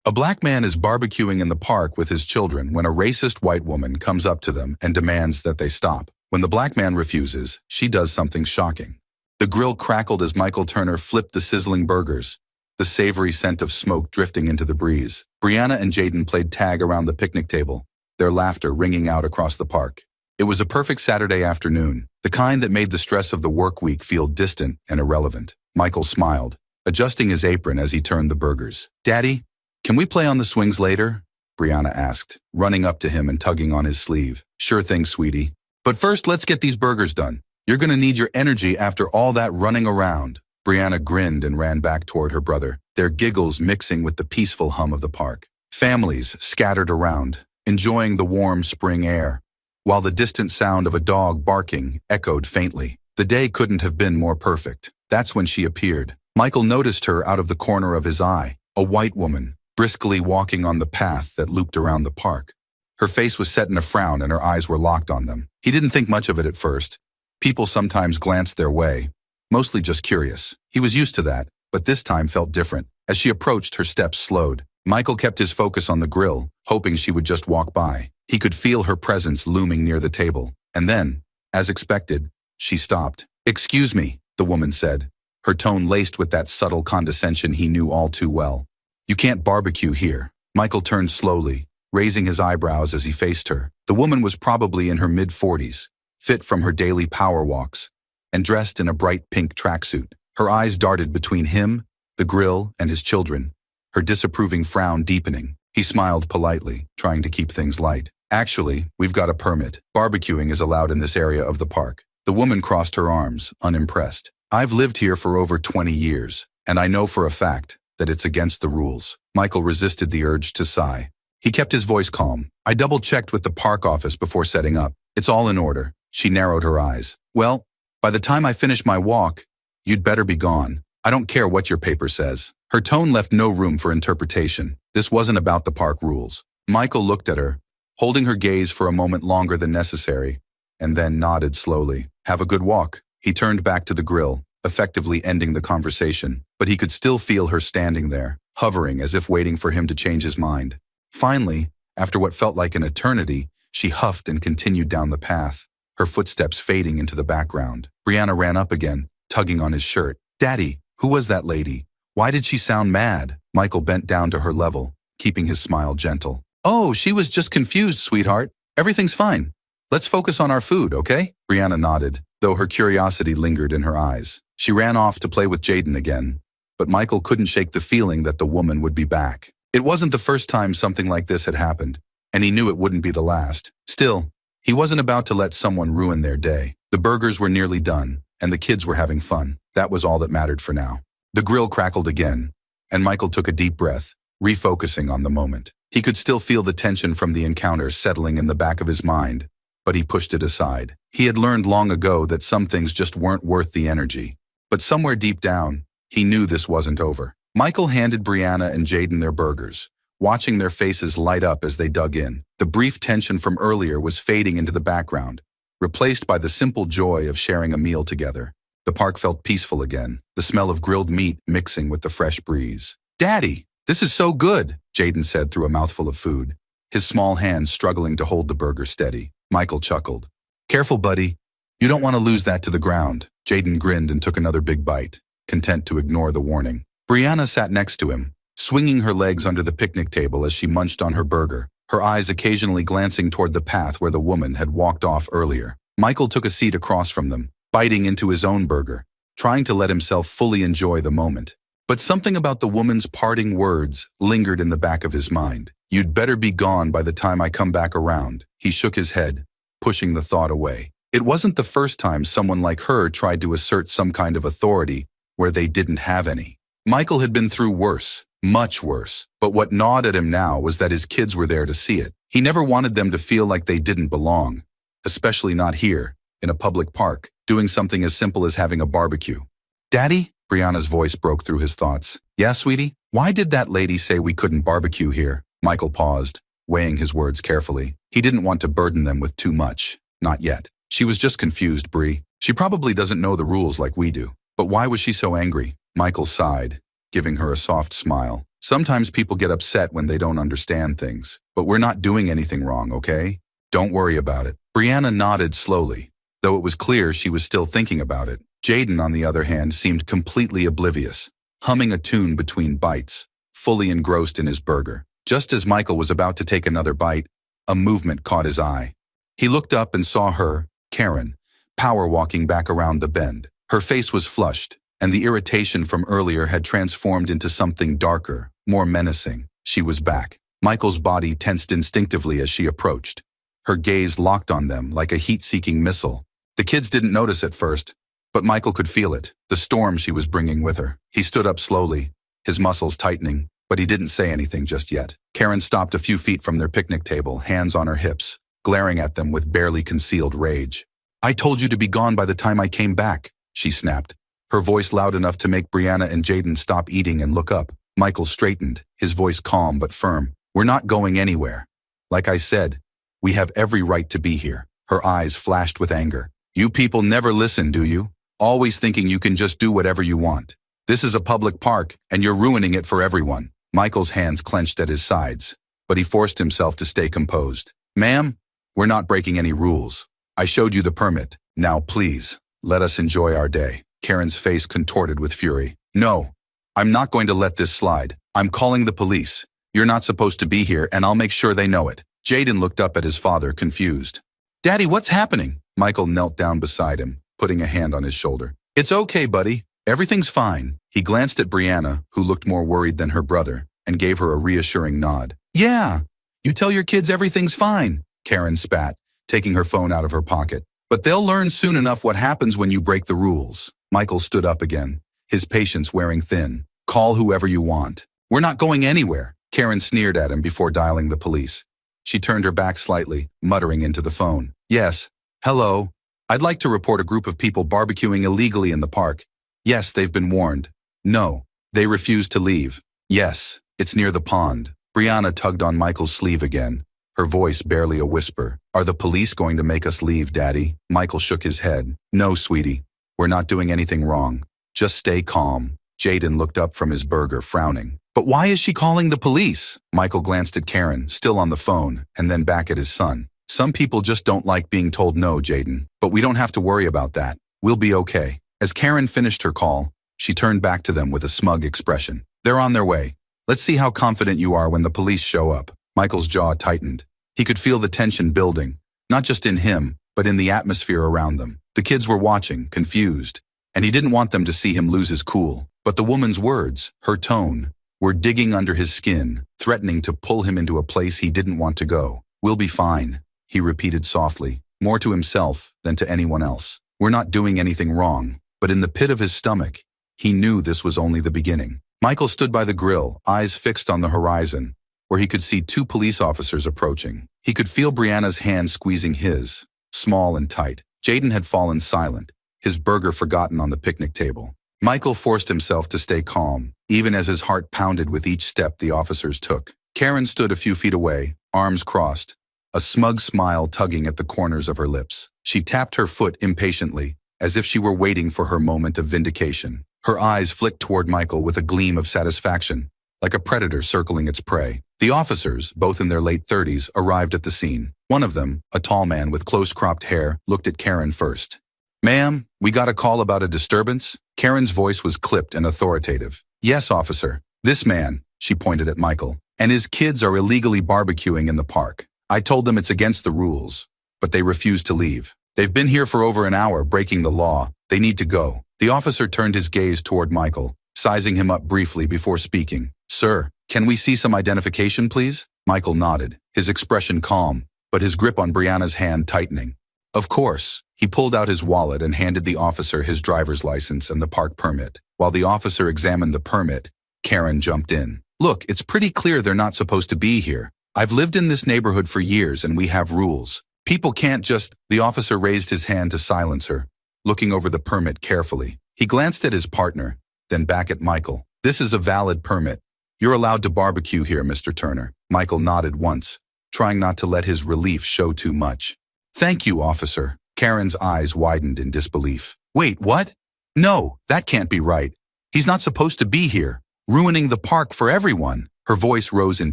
A black man is barbecuing in the park with his children when a racist white woman comes up to them and demands that they stop. When the black man refuses, she does something shocking. The grill crackled as Michael Turner flipped the sizzling burgers, the savory scent of smoke drifting into the breeze. Brianna and Jaden played tag around the picnic table, their laughter ringing out across the park. It was a perfect Saturday afternoon, the kind that made the stress of the work week feel distant and irrelevant. Michael smiled, adjusting his apron as he turned the burgers. "Daddy, can we play on the swings later?" Brianna asked, running up to him and tugging on his sleeve. "Sure thing, sweetie. But first, let's get these burgers done. You're gonna need your energy after all that running around." Brianna grinned and ran back toward her brother, their giggles mixing with the peaceful hum of the park. Families scattered around, enjoying the warm spring air, while the distant sound of a dog barking echoed faintly. The day couldn't have been more perfect. That's when she appeared. Michael noticed her out of the corner of his eye, a white woman, briskly walking on the path that looped around the park. Her face was set in a frown and her eyes were locked on them. He didn't think much of it at first. People sometimes glanced their way, mostly just curious. He was used to that, but this time felt different. As she approached, her steps slowed. Michael kept his focus on the grill, hoping she would just walk by. He could feel her presence looming near the table. And then, as expected, she stopped. "Excuse me," the woman said, her tone laced with that subtle condescension he knew all too well. "You can't barbecue here." Michael turned slowly, raising his eyebrows as he faced her. The woman was probably in her mid-40s, fit from her daily power walks, and dressed in a bright pink tracksuit. Her eyes darted between him, the grill, and his children, her disapproving frown deepening. He smiled politely, trying to keep things light. "Actually, we've got a permit. Barbecuing is allowed in this area of the park." The woman crossed her arms, unimpressed. "I've lived here for over 20 years, and I know for a fact that it's against the rules." Michael resisted the urge to sigh. He kept his voice calm. "I double-checked with the park office before setting up. It's all in order." She narrowed her eyes. "Well, by the time I finish my walk, you'd better be gone. I don't care what your paper says." Her tone left no room for interpretation. This wasn't about the park rules. Michael looked at her, holding her gaze for a moment longer than necessary, and then nodded slowly. "Have a good walk." He turned back to the grill, effectively ending the conversation, but he could still feel her standing there, hovering as if waiting for him to change his mind. Finally, after what felt like an eternity, she huffed and continued down the path, her footsteps fading into the background. Brianna ran up again, tugging on his shirt. "Daddy, who was that lady? Why did she sound mad?" Michael bent down to her level, keeping his smile gentle. "Oh, she was just confused, sweetheart. Everything's fine. Let's focus on our food, okay?" Brianna nodded, though her curiosity lingered in her eyes. She ran off to play with Jaden again, but Michael couldn't shake the feeling that the woman would be back. It wasn't the first time something like this had happened, and he knew it wouldn't be the last. Still, he wasn't about to let someone ruin their day. The burgers were nearly done, and the kids were having fun. That was all that mattered for now. The grill crackled again, and Michael took a deep breath, refocusing on the moment. He could still feel the tension from the encounter settling in the back of his mind, but he pushed it aside. He had learned long ago that some things just weren't worth the energy. But somewhere deep down, he knew this wasn't over. Michael handed Brianna and Jaden their burgers, watching their faces light up as they dug in. The brief tension from earlier was fading into the background, replaced by the simple joy of sharing a meal together. The park felt peaceful again, the smell of grilled meat mixing with the fresh breeze. "Daddy, this is so good," Jaden said through a mouthful of food, his small hands struggling to hold the burger steady. Michael chuckled. "Careful, buddy. You don't want to lose that to the ground." Jaden grinned and took another big bite, content to ignore the warning. Brianna sat next to him, swinging her legs under the picnic table as she munched on her burger, her eyes occasionally glancing toward the path where the woman had walked off earlier. Michael took a seat across from them, biting into his own burger, trying to let himself fully enjoy the moment. But something about the woman's parting words lingered in the back of his mind. "You'd better be gone by the time I come back around." He shook his head, pushing the thought away. It wasn't the first time someone like her tried to assert some kind of authority where they didn't have any. Michael had been through worse, much worse, but what gnawed at him now was that his kids were there to see it. He never wanted them to feel like they didn't belong, especially not here, in a public park, doing something as simple as having a barbecue. "Daddy?" Brianna's voice broke through his thoughts. "Yeah, sweetie? Why did that lady say we couldn't barbecue here?" Michael paused, weighing his words carefully. He didn't want to burden them with too much. Not yet. "She was just confused, Bri. She probably doesn't know the rules like we do." "But why was she so angry?" Michael sighed, giving her a soft smile. Sometimes people get upset when they don't understand things, but we're not doing anything wrong, okay? Don't worry about it. Brianna nodded slowly, though it was clear she was still thinking about it. Jaden, on the other hand, seemed completely oblivious, humming a tune between bites, fully engrossed in his burger. Just as Michael was about to take another bite, a movement caught his eye. He looked up and saw her, Karen, power walking back around the bend. Her face was flushed, and the irritation from earlier had transformed into something darker, more menacing. She was back. Michael's body tensed instinctively as she approached. Her gaze locked on them like a heat-seeking missile. The kids didn't notice at first, but Michael could feel it, the storm she was bringing with her. He stood up slowly, his muscles tightening, but he didn't say anything just yet. Karen stopped a few feet from their picnic table, hands on her hips, glaring at them with barely concealed rage. "I told you to be gone by the time I came back," she snapped, her voice loud enough to make Brianna and Jaden stop eating and look up. Michael straightened, his voice calm but firm. "We're not going anywhere. Like I said, we have every right to be here." Her eyes flashed with anger. "You people never listen, do you? Always thinking you can just do whatever you want. This is a public park, and you're ruining it for everyone." Michael's hands clenched at his sides, but he forced himself to stay composed. "Ma'am, we're not breaking any rules. I showed you the permit. Now please, let us enjoy our day." Karen's face contorted with fury. "No, I'm not going to let this slide. I'm calling the police. You're not supposed to be here, and I'll make sure they know it." Jaden looked up at his father, confused. "Daddy, what's happening?" Michael knelt down beside him, putting a hand on his shoulder. "It's okay, buddy. Everything's fine." He glanced at Brianna, who looked more worried than her brother, and gave her a reassuring nod. "Yeah, you tell your kids everything's fine," Karen spat, taking her phone out of her pocket. "But they'll learn soon enough what happens when you break the rules." Michael stood up again, his patience wearing thin. "Call whoever you want. We're not going anywhere." Karen sneered at him before dialing the police. She turned her back slightly, muttering into the phone. "Yes. Hello. I'd like to report a group of people barbecuing illegally in the park. Yes, they've been warned. No, they refuse to leave. Yes, it's near the pond." Brianna tugged on Michael's sleeve again, her voice barely a whisper. "Are the police going to make us leave, Daddy?" Michael shook his head. "No, sweetie. We're not doing anything wrong. Just stay calm." Jaden looked up from his burger, frowning. "But why is she calling the police?" Michael glanced at Karen, still on the phone, and then back at his son. "Some people just don't like being told no, Jaden. But we don't have to worry about that. We'll be okay." As Karen finished her call, she turned back to them with a smug expression. "They're on their way. Let's see how confident you are when the police show up." Michael's jaw tightened. He could feel the tension building, not just in him, but in the atmosphere around them. The kids were watching, confused, and he didn't want them to see him lose his cool. But the woman's words, her tone, were digging under his skin, threatening to pull him into a place he didn't want to go. "We'll be fine," he repeated softly, more to himself than to anyone else. "We're not doing anything wrong." But in the pit of his stomach, he knew this was only the beginning. Michael stood by the grill, eyes fixed on the horizon, where he could see 2 police officers approaching. He could feel Brianna's hand squeezing his, small and tight. Jaden had fallen silent, his burger forgotten on the picnic table. Michael forced himself to stay calm, even as his heart pounded with each step the officers took. Karen stood a few feet away, arms crossed, a smug smile tugging at the corners of her lips. She tapped her foot impatiently, as if she were waiting for her moment of vindication. Her eyes flicked toward Michael with a gleam of satisfaction, like a predator circling its prey. The officers, both in their late 30s, arrived at the scene. One of them, a tall man with close-cropped hair, looked at Karen first. "Ma'am, we got a call about a disturbance?" Karen's voice was clipped and authoritative. "Yes, officer. This man," she pointed at Michael, "and his kids are illegally barbecuing in the park. I told them it's against the rules, but they refuse to leave. They've been here for over an hour, breaking the law. They need to go." The officer turned his gaze toward Michael, sizing him up briefly before speaking. "Sir, can we see some identification, please?" Michael nodded, his expression calm, but his grip on Brianna's hand tightening. "Of course." He pulled out his wallet and handed the officer his driver's license and the park permit. While the officer examined the permit, Karen jumped in. "Look, it's pretty clear they're not supposed to be here. I've lived in this neighborhood for years and we have rules. People can't just—" The officer raised his hand to silence her, looking over the permit carefully. He glanced at his partner, then back at Michael. "This is a valid permit. You're allowed to barbecue here, Mr. Turner." Michael nodded once, trying not to let his relief show too much. "Thank you, officer." Karen's eyes widened in disbelief. "Wait, what? No, that can't be right. He's not supposed to be here." ruining the park for everyone. Her voice rose in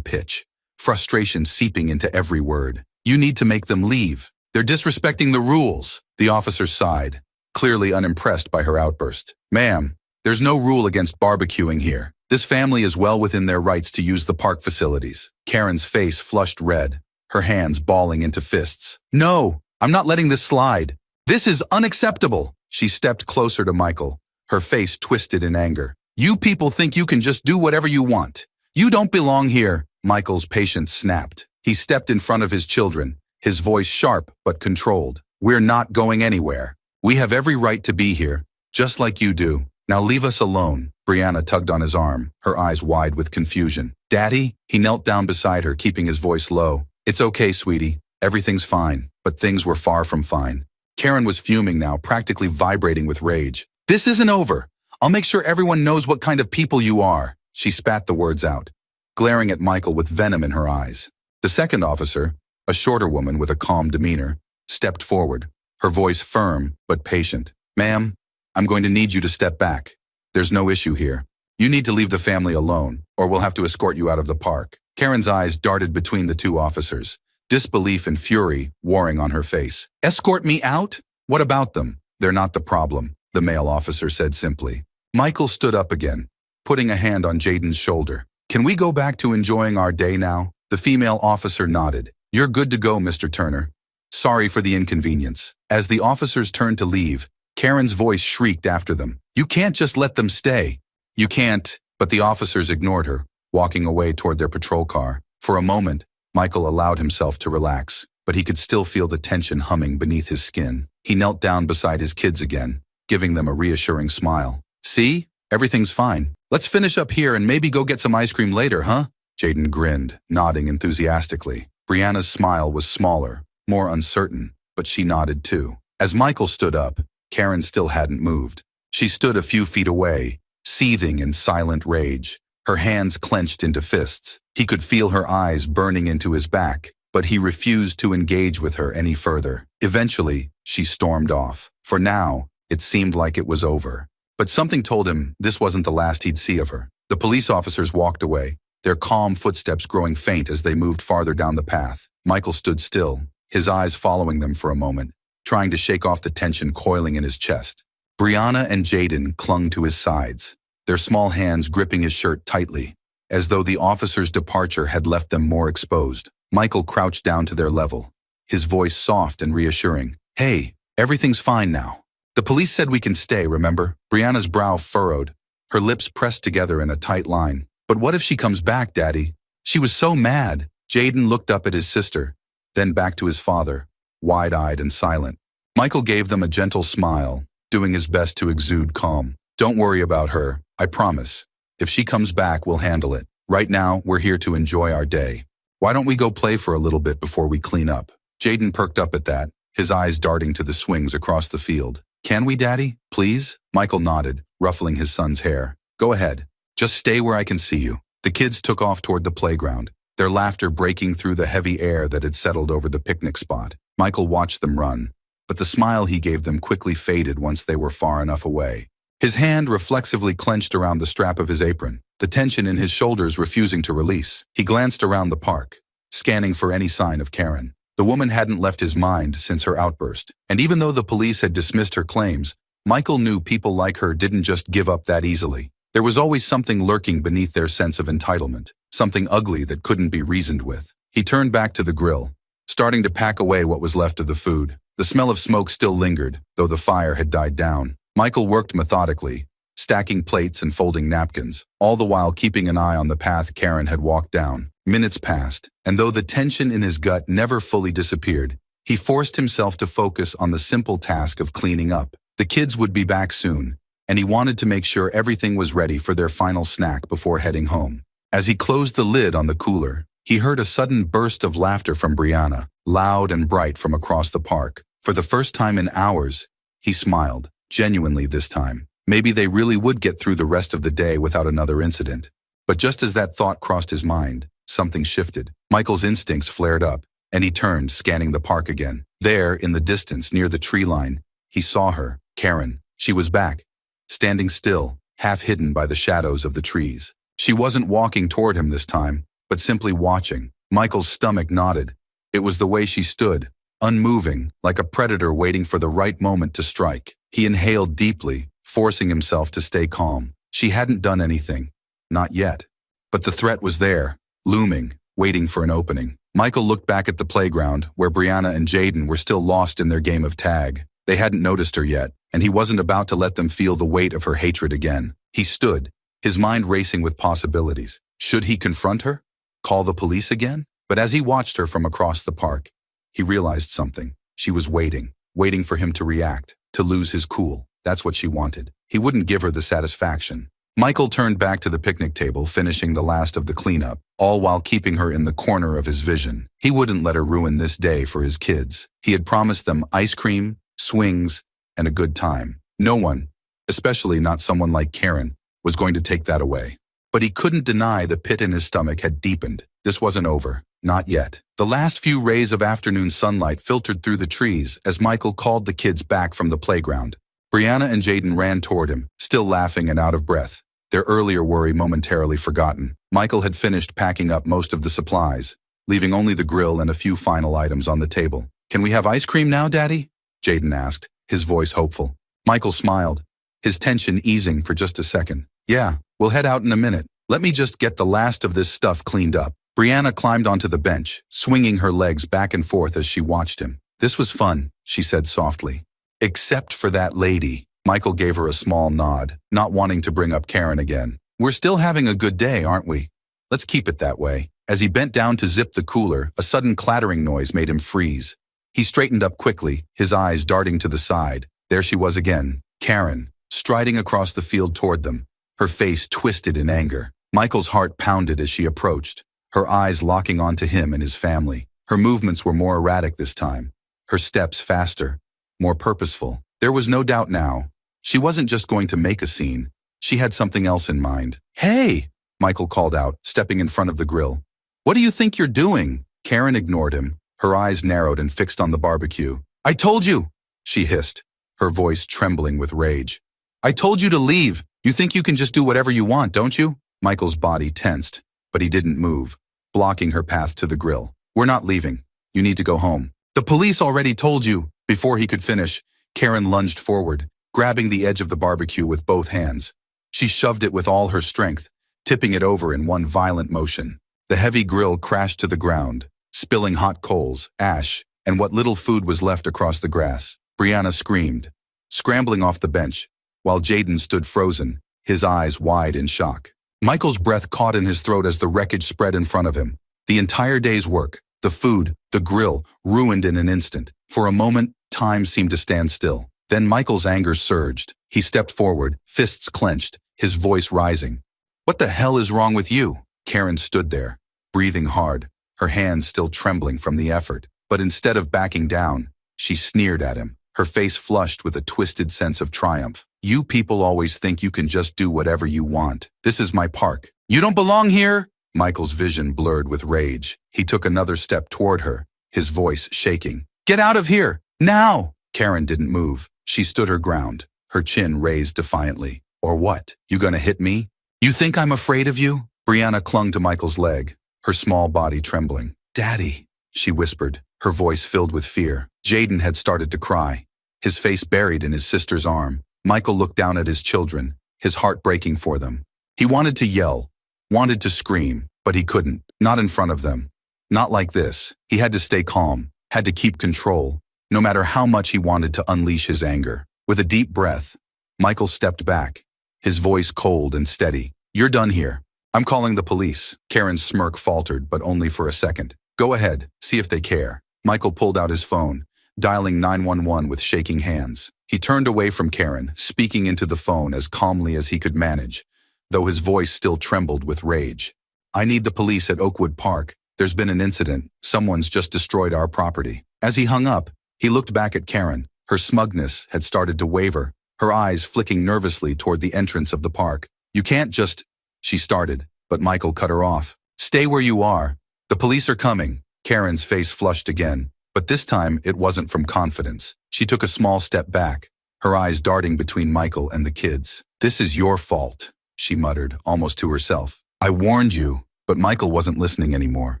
pitch, frustration seeping into every word. You need to make them leave. They're disrespecting the rules. The officer sighed, clearly unimpressed by her outburst. Ma'am, there's no rule against barbecuing here. This family is well within their rights to use the park facilities. Karen's face flushed red, her hands balling into fists. No, I'm not letting this slide. This is unacceptable. She stepped closer to Michael, her face twisted in anger. You people think you can just do whatever you want. You don't belong here. Michael's patience snapped. He stepped in front of his children, his voice sharp but controlled. We're not going anywhere. We have every right to be here, just like you do. Now leave us alone. Brianna tugged on his arm, her eyes wide with confusion. Daddy? He knelt down beside her, keeping his voice low. It's okay, sweetie. Everything's fine. But things were far from fine. Karen was fuming now, practically vibrating with rage. This isn't over. I'll make sure everyone knows what kind of people you are. She spat the words out, glaring at Michael with venom in her eyes. The second officer, a shorter woman with a calm demeanor, stepped forward, her voice firm but patient. Ma'am, I'm going to need you to step back. There's no issue here. You need to leave the family alone, or we'll have to escort you out of the park. Karen's eyes darted between the two officers, disbelief and fury warring on her face. Escort me out? What about them? They're not the problem, the male officer said simply. Michael stood up again, putting a hand on Jaden's shoulder. Can we go back to enjoying our day now? The female officer nodded. You're good to go, Mr. Turner. Sorry for the inconvenience. As the officers turned to leave, Karen's voice shrieked after them. You can't just let them stay. You can't, but the officers ignored her, walking away toward their patrol car. For a moment, Michael allowed himself to relax, but he could still feel the tension humming beneath his skin. He knelt down beside his kids again, giving them a reassuring smile. See? Everything's fine. Let's finish up here and maybe go get some ice cream later, huh? Jaden grinned, nodding enthusiastically. Brianna's smile was smaller, more uncertain, but she nodded too. As Michael stood up, Karen still hadn't moved. She stood a few feet away, seething in silent rage, her hands clenched into fists. He could feel her eyes burning into his back, but he refused to engage with her any further. Eventually, she stormed off. For now, it seemed like it was over. But something told him this wasn't the last he'd see of her. The police officers walked away, their calm footsteps growing faint as they moved farther down the path. Michael stood still, his eyes following them for a moment, trying to shake off the tension coiling in his chest. Brianna and Jaden clung to his sides, their small hands gripping his shirt tightly, as though the officer's departure had left them more exposed. Michael crouched down to their level, his voice soft and reassuring. Hey, everything's fine now. The police said we can stay, remember? Brianna's brow furrowed, her lips pressed together in a tight line. But what if she comes back, Daddy? She was so mad. Jaden looked up at his sister, then back to his father, wide-eyed and silent. Michael gave them a gentle smile, doing his best to exude calm. Don't worry about her, I promise. If she comes back, we'll handle it. Right now, we're here to enjoy our day. Why don't we go play for a little bit before we clean up? Jaden perked up at that, his eyes darting to the swings across the field. Can we, Daddy? Please? Michael nodded, ruffling his son's hair. Go ahead. Just stay where I can see you. The kids took off toward the playground, their laughter breaking through the heavy air that had settled over the picnic spot. Michael watched them run, but the smile he gave them quickly faded once they were far enough away. His hand reflexively clenched around the strap of his apron, the tension in his shoulders refusing to release. He glanced around the park, scanning for any sign of Karen. The woman hadn't left his mind since her outburst, and even though the police had dismissed her claims, Michael knew people like her didn't just give up that easily. There was always something lurking beneath their sense of entitlement, something ugly that couldn't be reasoned with. He turned back to the grill, starting to pack away what was left of the food. The smell of smoke still lingered, though the fire had died down. Michael worked methodically, stacking plates and folding napkins, all the while keeping an eye on the path Karen had walked down. Minutes passed, and though the tension in his gut never fully disappeared, he forced himself to focus on the simple task of cleaning up. The kids would be back soon, and he wanted to make sure everything was ready for their final snack before heading home. As he closed the lid on the cooler, he heard a sudden burst of laughter from Brianna, loud and bright from across the park. For the first time in hours, he smiled, genuinely this time. Maybe they really would get through the rest of the day without another incident. But just as that thought crossed his mind, something shifted. Michael's instincts flared up, and he turned, scanning the park again. There, in the distance, near the tree line, he saw her, Karen. She was back, standing still, half hidden by the shadows of the trees. She wasn't walking toward him this time, but simply watching. Michael's stomach knotted. It was the way she stood, unmoving, like a predator waiting for the right moment to strike. He inhaled deeply, forcing himself to stay calm. She hadn't done anything. Not yet. But the threat was there, looming, waiting for an opening. Michael looked back at the playground, where Brianna and Jaden were still lost in their game of tag. They hadn't noticed her yet, and he wasn't about to let them feel the weight of her hatred again. He stood, his mind racing with possibilities. Should he confront her? Call the police again? But as he watched her from across the park, he realized something. She was waiting for him to react, to lose his cool. That's what she wanted. He wouldn't give her the satisfaction. Michael turned back to the picnic table, finishing the last of the cleanup, all while keeping her in the corner of his vision. He wouldn't let her ruin this day for his kids. He had promised them ice cream, swings, and a good time. No one, especially not someone like Karen, was going to take that away. But he couldn't deny the pit in his stomach had deepened. This wasn't over. Not yet. The last few rays of afternoon sunlight filtered through the trees as Michael called the kids back from the playground. Brianna and Jaden ran toward him, still laughing and out of breath, their earlier worry momentarily forgotten. Michael had finished packing up most of the supplies, leaving only the grill and a few final items on the table. "Can we have ice cream now, Daddy?" Jaden asked, his voice hopeful. Michael smiled, his tension easing for just a second. "Yeah, we'll head out in a minute. Let me just get the last of this stuff cleaned up." Brianna climbed onto the bench, swinging her legs back and forth as she watched him. "This was fun," she said softly. "Except for that lady." Michael gave her a small nod, not wanting to bring up Karen again. "We're still having a good day, aren't we? Let's keep it that way." As he bent down to zip the cooler, a sudden clattering noise made him freeze. He straightened up quickly, his eyes darting to the side. There she was again, Karen, striding across the field toward them, her face twisted in anger. Michael's heart pounded as she approached, her eyes locking onto him and his family. Her movements were more erratic this time, her steps faster, more purposeful. There was no doubt now. She wasn't just going to make a scene. She had something else in mind. "Hey!" Michael called out, stepping in front of the grill. "What do you think you're doing?" Karen ignored him, her eyes narrowed and fixed on the barbecue. "I told you!" she hissed, her voice trembling with rage. "I told you to leave. You think you can just do whatever you want, don't you?" Michael's body tensed, but he didn't move, blocking her path to the grill. "We're not leaving. You need to go home." "The police already told you." Before he could finish, Karen lunged forward, grabbing the edge of the barbecue with both hands. She shoved it with all her strength, tipping it over in one violent motion. The heavy grill crashed to the ground, spilling hot coals, ash, and what little food was left across the grass. Brianna screamed, scrambling off the bench, while Jaden stood frozen, his eyes wide in shock. Michael's breath caught in his throat as the wreckage spread in front of him. The entire day's work, the food, the grill, ruined in an instant. For a moment, time seemed to stand still. Then Michael's anger surged. He stepped forward, fists clenched, his voice rising. "What the hell is wrong with you?" Karen stood there, breathing hard, her hands still trembling from the effort. But instead of backing down, she sneered at him, her face flushed with a twisted sense of triumph. "You people always think you can just do whatever you want. This is my park. You don't belong here!" Michael's vision blurred with rage. He took another step toward her, his voice shaking. "Get out of here! Now!" Karen didn't move. She stood her ground, her chin raised defiantly. "Or what? You gonna hit me? You think I'm afraid of you?" Brianna clung to Michael's leg, her small body trembling. "Daddy," she whispered, her voice filled with fear. Jaden had started to cry, his face buried in his sister's arm. Michael looked down at his children, his heart breaking for them. He wanted to yell, wanted to scream, but he couldn't, not in front of them. Not like this. He had to stay calm, had to keep control, no matter how much he wanted to unleash his anger. With a deep breath, Michael stepped back, his voice cold and steady. "You're done here. I'm calling the police." Karen's smirk faltered, but only for a second. "Go ahead, see if they care." Michael pulled out his phone, dialing 911 with shaking hands. He turned away from Karen, speaking into the phone as calmly as he could manage, though his voice still trembled with rage. "I need the police at Oakwood Park. There's been an incident. Someone's just destroyed our property." As he hung up, he looked back at Karen. Her smugness had started to waver, her eyes flicking nervously toward the entrance of the park. "You can't just—" she started, but Michael cut her off. "Stay where you are. The police are coming." Karen's face flushed again, but this time it wasn't from confidence. She took a small step back, her eyes darting between Michael and the kids. "This is your fault," she muttered, almost to herself. I warned you, but Michael wasn't listening anymore.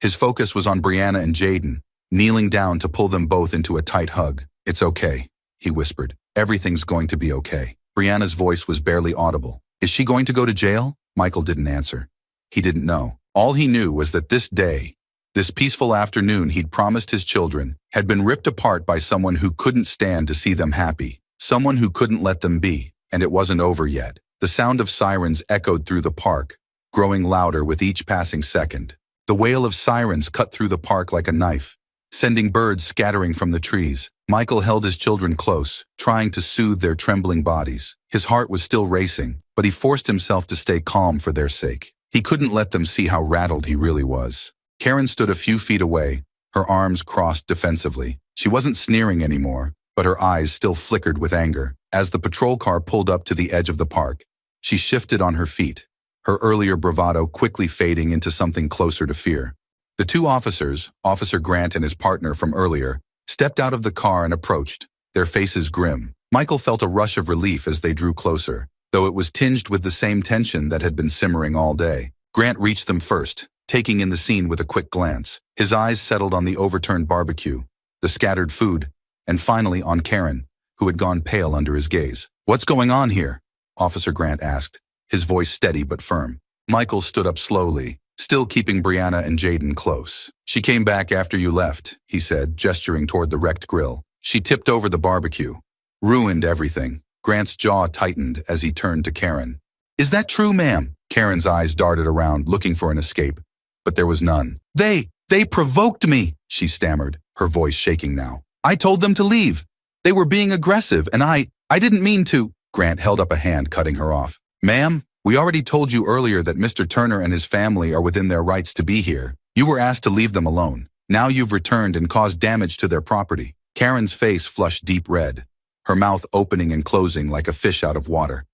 His focus was on Brianna and Jaden, kneeling down to pull them both into a tight hug. It's okay, he whispered. Everything's going to be okay. Brianna's voice was barely audible. Is she going to go to jail? Michael didn't answer. He didn't know. All he knew was that this day, this peaceful afternoon he'd promised his children, had been ripped apart by someone who couldn't stand to see them happy, someone who couldn't let them be, and it wasn't over yet. The sound of sirens echoed through the park, growing louder with each passing second. The wail of sirens cut through the park like a knife, sending birds scattering from the trees. Michael held his children close, trying to soothe their trembling bodies. His heart was still racing, but he forced himself to stay calm for their sake. He couldn't let them see how rattled he really was. Karen stood a few feet away, her arms crossed defensively. She wasn't sneering anymore, but her eyes still flickered with anger. As the patrol car pulled up to the edge of the park, she shifted on her feet, her earlier bravado quickly fading into something closer to fear. The two officers, Officer Grant and his partner from earlier, stepped out of the car and approached, their faces grim. Michael felt a rush of relief as they drew closer, though it was tinged with the same tension that had been simmering all day. Grant reached them first, taking in the scene with a quick glance. His eyes settled on the overturned barbecue, the scattered food, and finally on Karen, who had gone pale under his gaze. "What's going on here?" Officer Grant asked, his voice steady but firm. Michael stood up slowly, still keeping Brianna and Jaden close. "She came back after you left," he said, gesturing toward the wrecked grill. "She tipped over the barbecue. Ruined everything." Grant's jaw tightened as he turned to Karen. "Is that true, ma'am?" Karen's eyes darted around, looking for an escape, but there was none. They provoked me," she stammered, her voice shaking now. "I told them to leave. They were being aggressive, and I didn't mean to." Grant held up a hand, cutting her off. "Ma'am, we already told you earlier that Mr. Turner and his family are within their rights to be here. You were asked to leave them alone. Now you've returned and caused damage to their property." Karen's face flushed deep red, her mouth opening and closing like a fish out of water.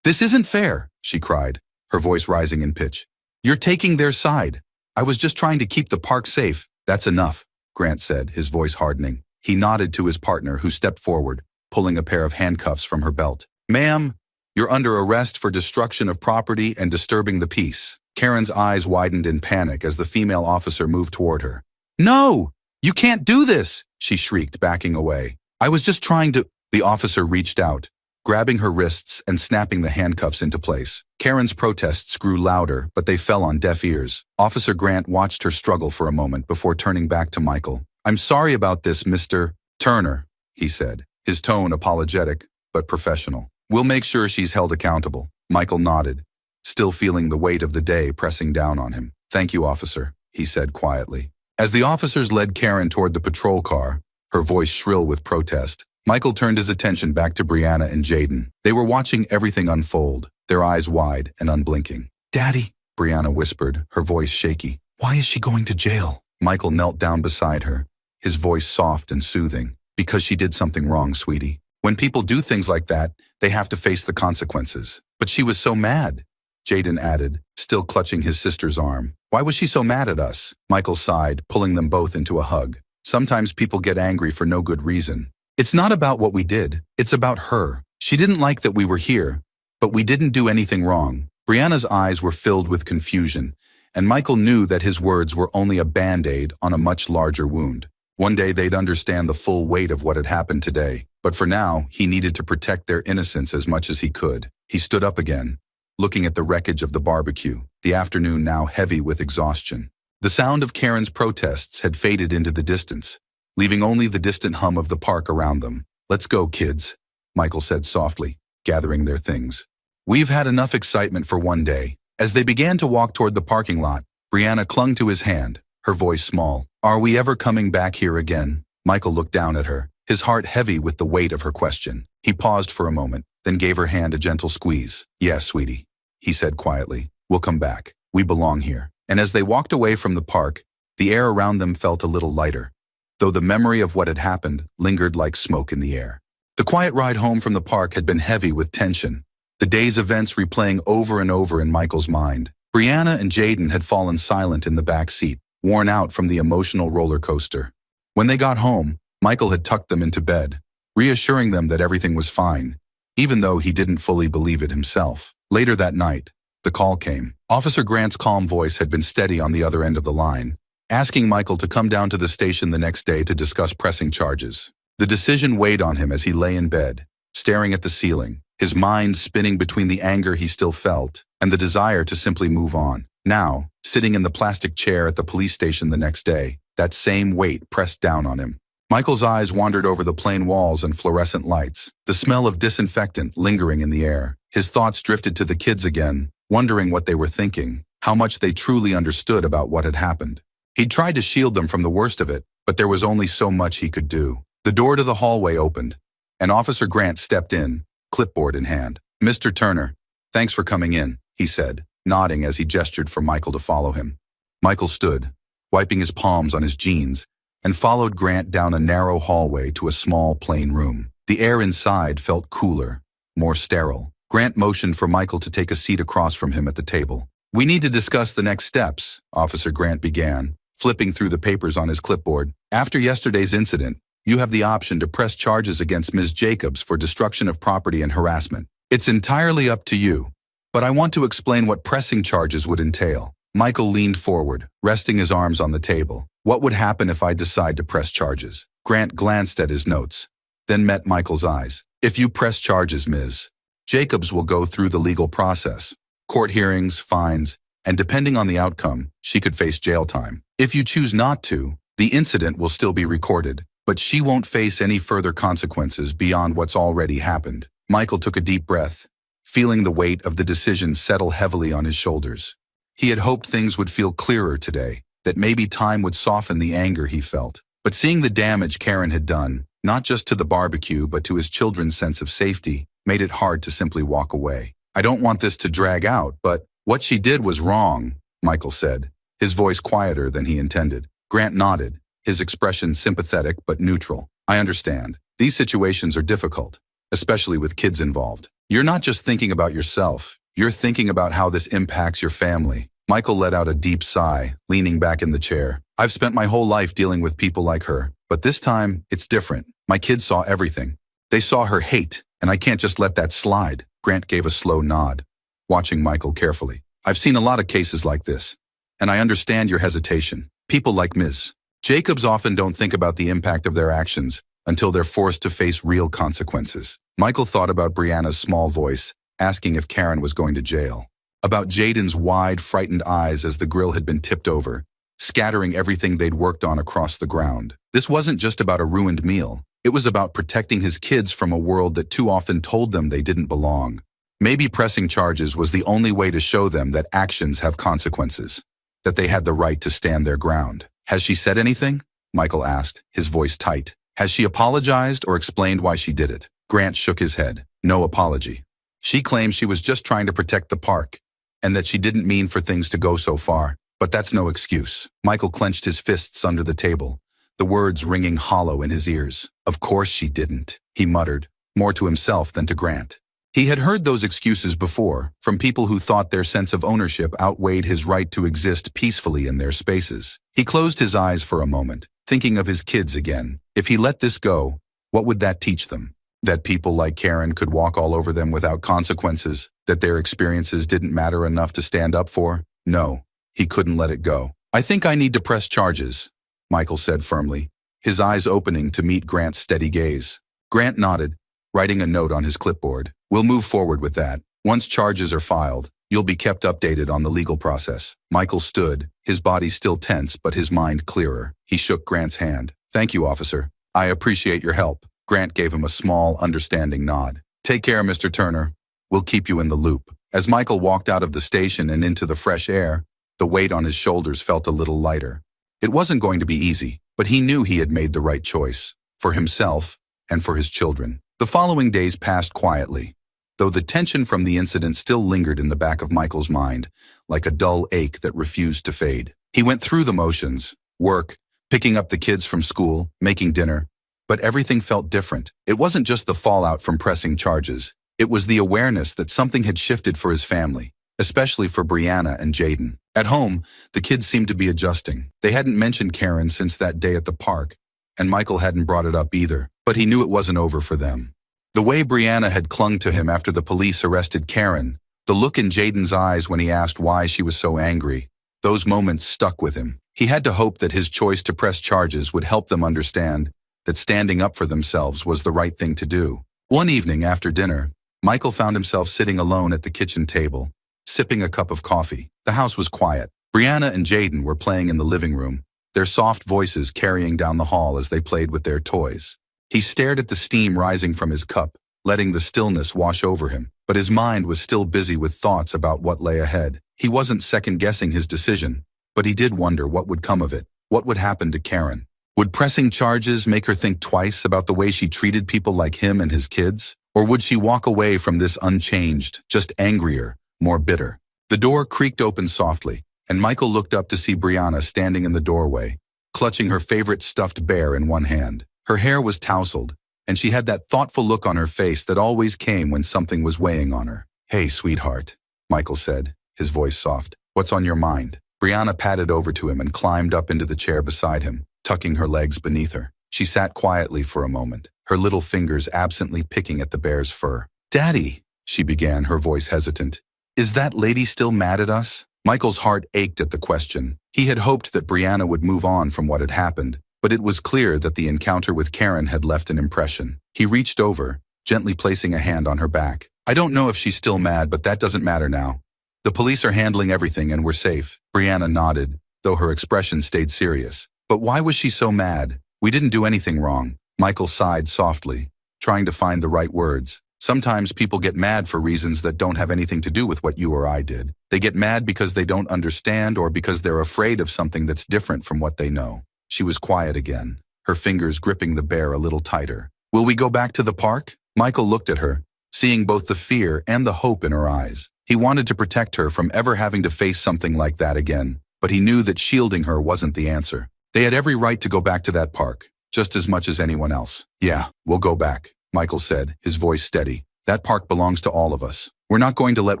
This isn't fair," she cried, her voice rising in pitch. "You're taking their side. I was just trying to keep the park safe." "That's enough," Grant said, his voice hardening. He nodded to his partner, who stepped forward, pulling a pair of handcuffs from her belt. "Ma'am, you're under arrest for destruction of property and disturbing the peace." Karen's eyes widened in panic as the female officer moved toward her. "No! You can't do this!" she shrieked, backing away. "I was just trying to—" The officer reached out, grabbing her wrists and snapping the handcuffs into place. Karen's protests grew louder, but they fell on deaf ears. Officer Grant watched her struggle for a moment before turning back to Michael. "I'm sorry about this, Mr. Turner," he said, his tone apologetic but professional. "We'll make sure she's held accountable." Michael nodded, still feeling the weight of the day pressing down on him. "Thank you, officer," he said quietly. As the officers led Karen toward the patrol car, her voice shrill with protest, Michael turned his attention back to Brianna and Jaden. They were watching everything unfold, their eyes wide and unblinking. "Daddy," Brianna whispered, her voice shaky. "Why is she going to jail?" Michael knelt down beside her, his voice soft and soothing. "Because she did something wrong, sweetie. When people do things like that, they have to face the consequences." "But she was so mad," Jaden added, still clutching his sister's arm. "Why was she so mad at us?" Michael sighed, pulling them both into a hug. "Sometimes people get angry for no good reason. It's not about what we did, it's about her. She didn't like that we were here, but we didn't do anything wrong." Brianna's eyes were filled with confusion, and Michael knew that his words were only a band-aid on a much larger wound. One day they'd understand the full weight of what had happened today, but for now, he needed to protect their innocence as much as he could. He stood up again, looking at the wreckage of the barbecue, the afternoon now heavy with exhaustion. The sound of Karen's protests had faded into the distance, leaving only the distant hum of the park around them. "Let's go, kids," Michael said softly, gathering their things. "We've had enough excitement for one day." As they began to walk toward the parking lot, Brianna clung to his hand, her voice small. "Are we ever coming back here again?" Michael looked down at her, his heart heavy with the weight of her question. He paused for a moment, then gave her hand a gentle squeeze. "Yes, sweetie," he said quietly. "We'll come back. We belong here." And as they walked away from the park, the air around them felt a little lighter, though the memory of what had happened lingered like smoke in the air. The quiet ride home from the park had been heavy with tension, the day's events replaying over and over in Michael's mind. Brianna and Jaden had fallen silent in the back seat, worn out from the emotional roller coaster. When they got home, Michael had tucked them into bed, reassuring them that everything was fine, even though he didn't fully believe it himself. Later that night, The call came. Officer Grant's calm voice had been steady on the other end of the line, asking Michael to come down to the station the next day to discuss pressing charges. The decision weighed on him as he lay in bed, staring at the ceiling, his mind spinning between the anger he still felt and the desire to simply move on. Now, sitting in the plastic chair at the police station the next day, that same weight pressed down on him. Michael's eyes wandered over the plain walls and fluorescent lights, the smell of disinfectant lingering in the air. His thoughts drifted to the kids again, wondering what they were thinking, how much they truly understood about what had happened. He'd tried to shield them from the worst of it, but there was only so much he could do. The door to the hallway opened, and Officer Grant stepped in, clipboard in hand. "Mr. Turner, thanks for coming in," he said, nodding as he gestured for Michael to follow him. Michael stood, wiping his palms on his jeans, and followed Grant down a narrow hallway to a small, plain room. The air inside felt cooler, more sterile. Grant motioned for Michael to take a seat across from him at the table. "We need to discuss the next steps," Officer Grant began, flipping through the papers on his clipboard. "After yesterday's incident, you have the option to press charges against Ms. Jacobs for destruction of property and harassment. It's entirely up to you, but I want to explain what pressing charges would entail." Michael leaned forward, resting his arms on the table. "What would happen if I decide to press charges?" Grant glanced at his notes, then met Michael's eyes. "If you press charges, Ms. Jacobs will go through the legal process, court hearings, fines, and depending on the outcome, she could face jail time. If you choose not to, the incident will still be recorded, but she won't face any further consequences beyond what's already happened." Michael took a deep breath, feeling the weight of the decision settle heavily on his shoulders. He had hoped things would feel clearer today, that maybe time would soften the anger he felt. But seeing the damage Karen had done, not just to the barbecue but to his children's sense of safety, made it hard to simply walk away. "I don't want this to drag out, but what she did was wrong," Michael said, his voice quieter than he intended. Grant nodded, his expression sympathetic but neutral. "I understand. These situations are difficult, especially with kids involved. You're not just thinking about yourself, you're thinking about how this impacts your family." Michael let out a deep sigh, leaning back in the chair. "I've spent my whole life dealing with people like her, but this time, it's different. My kids saw everything. They saw her hate, and I can't just let that slide." Grant gave a slow nod, watching Michael carefully. "I've seen a lot of cases like this, and I understand your hesitation. People like Ms. Jacobs often don't think about the impact of their actions until they're forced to face real consequences." Michael thought about Brianna's small voice, asking if Karen was going to jail. About Jaden's wide, frightened eyes as the grill had been tipped over, scattering everything they'd worked on across the ground. This wasn't just about a ruined meal. It was about protecting his kids from a world that too often told them they didn't belong. Maybe pressing charges was the only way to show them that actions have consequences, that they had the right to stand their ground. "Has she said anything?" Michael asked, his voice tight. "Has she apologized or explained why she did it?" Grant shook his head. "No apology. She claims she was just trying to protect the park, and that she didn't mean for things to go so far. But that's no excuse." Michael clenched his fists under the table, the words ringing hollow in his ears. "Of course she didn't," he muttered, more to himself than to Grant. He had heard those excuses before, from people who thought their sense of ownership outweighed his right to exist peacefully in their spaces. He closed his eyes for a moment, thinking of his kids again. If he let this go, what would that teach them? That people like Karen could walk all over them without consequences? That their experiences didn't matter enough to stand up for? No, he couldn't let it go. "I think I need to press charges," Michael said firmly, his eyes opening to meet Grant's steady gaze. Grant nodded, writing a note on his clipboard. "We'll move forward with that. Once charges are filed, you'll be kept updated on the legal process." Michael stood, his body still tense but his mind clearer. He shook Grant's hand. "Thank you, officer. I appreciate your help." Grant gave him a small, understanding nod. "Take care, Mr. Turner. We'll keep you in the loop." As Michael walked out of the station and into the fresh air, the weight on his shoulders felt a little lighter. It wasn't going to be easy, but he knew he had made the right choice, for himself and for his children. The following days passed quietly, though the tension from the incident still lingered in the back of Michael's mind, like a dull ache that refused to fade. He went through the motions, work, picking up the kids from school, making dinner, but everything felt different. It wasn't just the fallout from pressing charges. It was the awareness that something had shifted for his family, especially for Brianna and Jaden. At home, the kids seemed to be adjusting. They hadn't mentioned Karen since that day at the park, and Michael hadn't brought it up either, but he knew it wasn't over for them. The way Brianna had clung to him after the police arrested Karen, The look in Jaden's eyes when he asked why she was so angry, those moments stuck with him. He had to hope that his choice to press charges would help them understand that standing up for themselves was the right thing to do. One evening after dinner, Michael found himself sitting alone at the kitchen table, sipping a cup of coffee. The house was quiet. Brianna and Jaden were playing in the living room, their soft voices carrying down the hall as they played with their toys. He stared at the steam rising from his cup, letting the stillness wash over him, but his mind was still busy with thoughts about what lay ahead. He wasn't second-guessing his decision, but he did wonder what would come of it. What would happen to Karen? Would pressing charges make her think twice about the way she treated people like him and his kids? Or would she walk away from this unchanged, just angrier, more bitter? The door creaked open softly, and Michael looked up to see Brianna standing in the doorway, clutching her favorite stuffed bear in one hand. Her hair was tousled, and she had that thoughtful look on her face that always came when something was weighing on her. "Hey, sweetheart," Michael said, his voice soft. "What's on your mind?" Brianna padded over to him and climbed up into the chair beside him, tucking her legs beneath her. She sat quietly for a moment, her little fingers absently picking at the bear's fur. "Daddy," she began, her voice hesitant, "is that lady still mad at us?" Michael's heart ached at the question. He had hoped that Brianna would move on from what had happened, but it was clear that the encounter with Karen had left an impression. He reached over, gently placing a hand on her back. "I don't know if she's still mad, but that doesn't matter now. The police are handling everything and we're safe." Brianna nodded, though her expression stayed serious. "But why was she so mad? We didn't do anything wrong." Michael sighed softly, trying to find the right words. "Sometimes people get mad for reasons that don't have anything to do with what you or I did. They get mad because they don't understand or because they're afraid of something that's different from what they know." She was quiet again, her fingers gripping the bear a little tighter. "Will we go back to the park?" Michael looked at her, seeing both the fear and the hope in her eyes. He wanted to protect her from ever having to face something like that again, but he knew that shielding her wasn't the answer. They had every right to go back to that park, just as much as anyone else. "Yeah, we'll go back," Michael said, his voice steady. "That park belongs to all of us. We're not going to let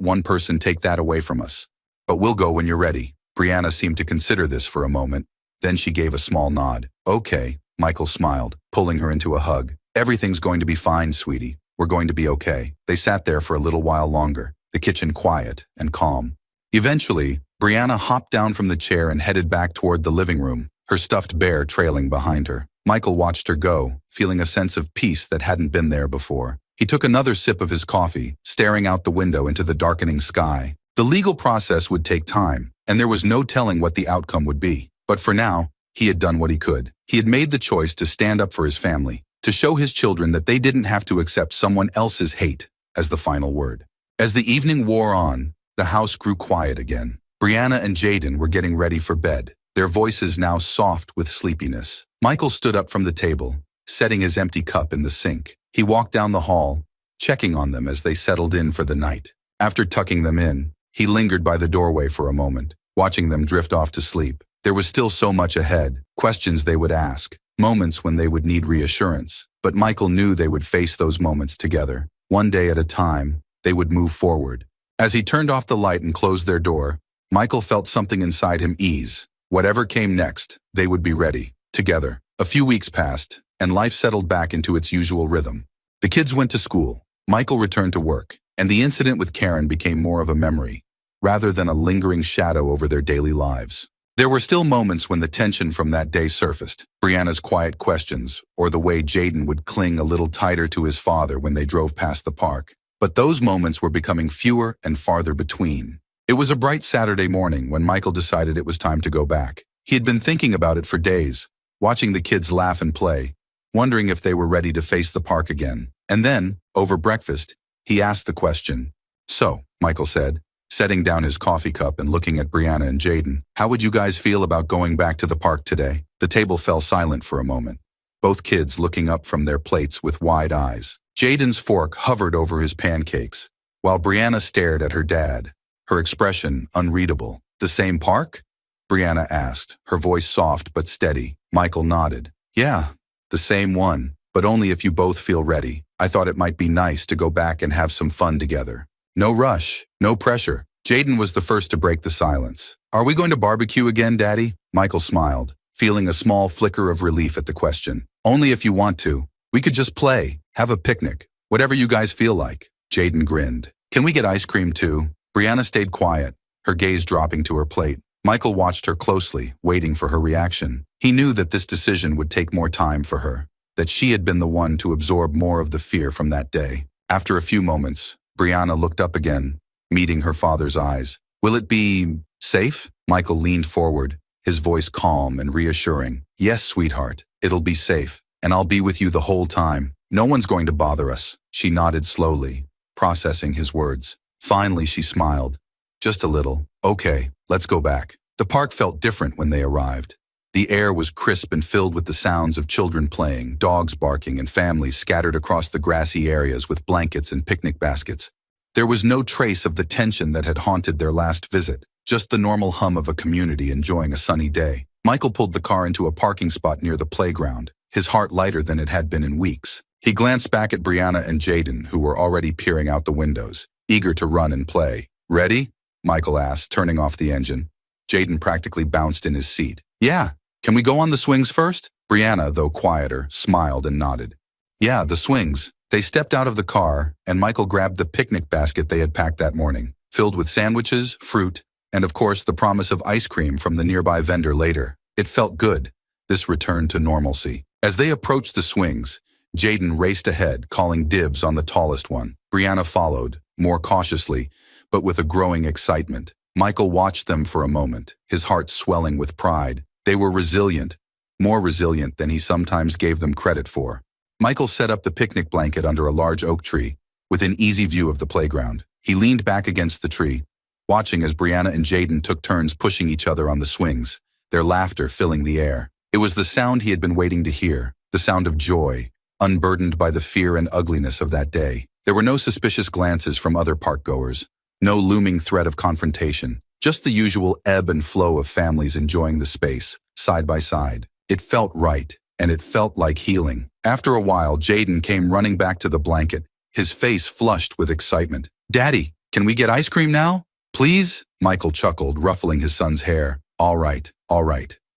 one person take that away from us. But we'll go when you're ready." Brianna seemed to consider this for a moment. Then she gave a small nod. "Okay," Michael smiled, pulling her into a hug. "Everything's going to be fine, sweetie. We're going to be okay." They sat there for a little while longer, the kitchen quiet and calm. Eventually, Brianna hopped down from the chair and headed back toward the living room, her stuffed bear trailing behind her. Michael watched her go, feeling a sense of peace that hadn't been there before. He took another sip of his coffee, staring out the window into the darkening sky. The legal process would take time, and there was no telling what the outcome would be. But for now, he had done what he could. He had made the choice to stand up for his family, to show his children that they didn't have to accept someone else's hate as the final word. As the evening wore on, the house grew quiet again. Brianna and Jaden were getting ready for bed, their voices now soft with sleepiness. Michael stood up from the table, setting his empty cup in the sink. He walked down the hall, checking on them as they settled in for the night. After tucking them in, he lingered by the doorway for a moment, watching them drift off to sleep. There was still so much ahead, questions they would ask, moments when they would need reassurance. But Michael knew they would face those moments together. One day at a time, they would move forward. As he turned off the light and closed their door, Michael felt something inside him ease. Whatever came next, they would be ready, together. A few weeks passed, and life settled back into its usual rhythm. The kids went to school, Michael returned to work, and the incident with Karen became more of a memory, rather than a lingering shadow over their daily lives. There were still moments when the tension from that day surfaced, Brianna's quiet questions, or the way Jaden would cling a little tighter to his father when they drove past the park. But those moments were becoming fewer and farther between. It was a bright Saturday morning when Michael decided it was time to go back. He had been thinking about it for days, watching the kids laugh and play, wondering if they were ready to face the park again. And then, over breakfast, he asked the question. "So," Michael said, setting down his coffee cup and looking at Brianna and Jaden, "how would you guys feel about going back to the park today?" The table fell silent for a moment, both kids looking up from their plates with wide eyes. Jaden's fork hovered over his pancakes, while Brianna stared at her dad, her expression unreadable. "The same park?" Brianna asked, her voice soft but steady. Michael nodded. "Yeah, the same one, but only if you both feel ready. I thought it might be nice to go back and have some fun together. No rush, no pressure." Jaden was the first to break the silence. "Are we going to barbecue again, Daddy?" Michael smiled, feeling a small flicker of relief at the question. "Only if you want to. We could just play, have a picnic, whatever you guys feel like." Jaden grinned. "Can we get ice cream too?" Brianna stayed quiet, her gaze dropping to her plate. Michael watched her closely, waiting for her reaction. He knew that this decision would take more time for her, that she had been the one to absorb more of the fear from that day. After a few moments, Brianna looked up again, meeting her father's eyes. "Will it be safe?" Michael leaned forward, his voice calm and reassuring. "Yes, sweetheart, it'll be safe, and I'll be with you the whole time. No one's going to bother us." She nodded slowly, processing his words. Finally, she smiled. "Just a little. Okay, let's go back." The park felt different when they arrived. The air was crisp and filled with the sounds of children playing, dogs barking, and families scattered across the grassy areas with blankets and picnic baskets. There was no trace of the tension that had haunted their last visit, just the normal hum of a community enjoying a sunny day. Michael pulled the car into a parking spot near the playground, his heart lighter than it had been in weeks. He glanced back at Brianna and Jaden, who were already peering out the windows, eager to run and play. "Ready?" Michael asked, turning off the engine. Jaden practically bounced in his seat. "Yeah. Can we go on the swings first?" Brianna, though quieter, smiled and nodded. "Yeah, the swings." They stepped out of the car, and Michael grabbed the picnic basket they had packed that morning, filled with sandwiches, fruit, and of course the promise of ice cream from the nearby vendor later. It felt good, this return to normalcy. As they approached the swings, Jaden raced ahead, calling dibs on the tallest one. Brianna followed, more cautiously, but with a growing excitement. Michael watched them for a moment, his heart swelling with pride. They were resilient, more resilient than he sometimes gave them credit for. Michael set up the picnic blanket under a large oak tree, within easy view of the playground. He leaned back against the tree, watching as Brianna and Jaden took turns pushing each other on the swings, their laughter filling the air. It was the sound he had been waiting to hear, the sound of joy, unburdened by the fear and ugliness of that day. There were no suspicious glances from other park-goers, no looming threat of confrontation, just the usual ebb and flow of families enjoying the space, side by side. It felt right, and it felt like healing. After a while, Jaden came running back to the blanket, his face flushed with excitement. "Daddy, can we get ice cream now? Please?" Michael chuckled, ruffling his son's hair. All right.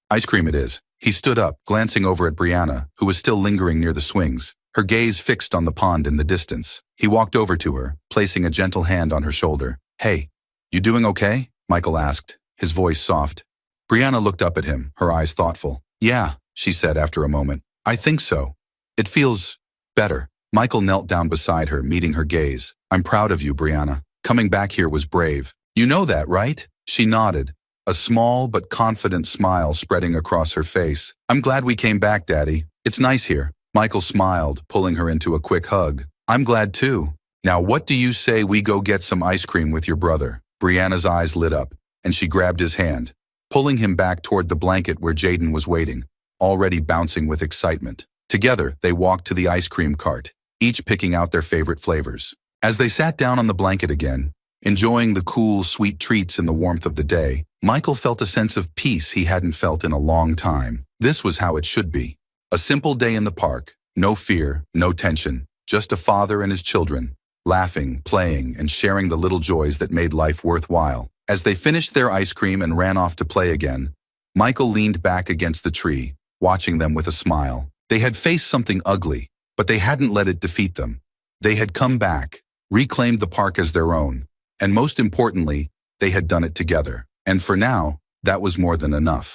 Ice cream it is." He stood up, glancing over at Brianna, who was still lingering near the swings, her gaze fixed on the pond in the distance. He walked over to her, placing a gentle hand on her shoulder. "Hey, you doing okay?" Michael asked, his voice soft. Brianna looked up at him, her eyes thoughtful. "Yeah," she said after a moment. "I think so. It feels better." Michael knelt down beside her, meeting her gaze. "I'm proud of you, Brianna. Coming back here was brave. You know that, right?" She nodded, a small but confident smile spreading across her face. "I'm glad we came back, Daddy. It's nice here." Michael smiled, pulling her into a quick hug. "I'm glad too. Now what do you say we go get some ice cream with your brother?" Brianna's eyes lit up, and she grabbed his hand, pulling him back toward the blanket where Jaden was waiting, already bouncing with excitement. Together, they walked to the ice cream cart, each picking out their favorite flavors. As they sat down on the blanket again, enjoying the cool, sweet treats in the warmth of the day, Michael felt a sense of peace he hadn't felt in a long time. This was how it should be. A simple day in the park, no fear, no tension, just a father and his children, laughing, playing, and sharing the little joys that made life worthwhile. As they finished their ice cream and ran off to play again, Michael leaned back against the tree, watching them with a smile. They had faced something ugly, but they hadn't let it defeat them. They had come back, reclaimed the park as their own, and most importantly, they had done it together. And for now, that was more than enough.